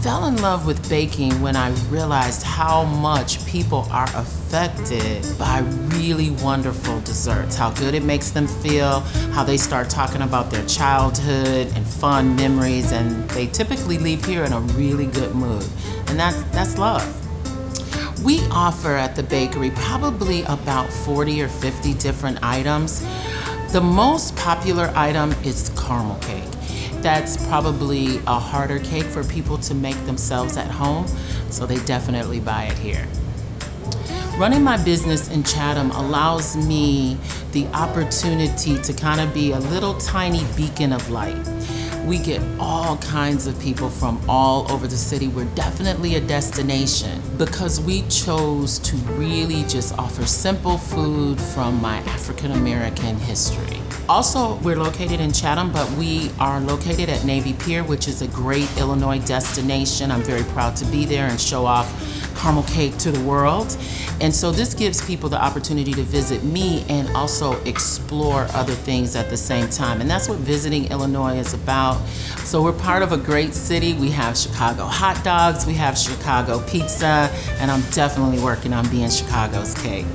fell in love with baking when I realized how much people are affected by really wonderful desserts, how good it makes them feel, how they start talking about their childhood and fond memories, and they typically leave here in a really good mood. And that's love. We offer at the bakery probably about 40 or 50 different items. The most popular item is caramel cake. That's probably a harder cake for people to make themselves at home, so they definitely buy it here. Running my business in Chatham allows me the opportunity to kind of be a little tiny beacon of light. We get all kinds of people from all over the city. We're definitely a destination because we chose to really just offer simple food from my African American history. Also, we're located in Chatham, but we are located at Navy Pier, which is a great Illinois destination. I'm very proud to be there and show off caramel cake to the world. And so this gives people the opportunity to visit me and also explore other things at the same time. And that's what visiting Illinois is about. So we're part of a great city. We have Chicago hot dogs, we have Chicago pizza, and I'm definitely working on being Chicago's cake.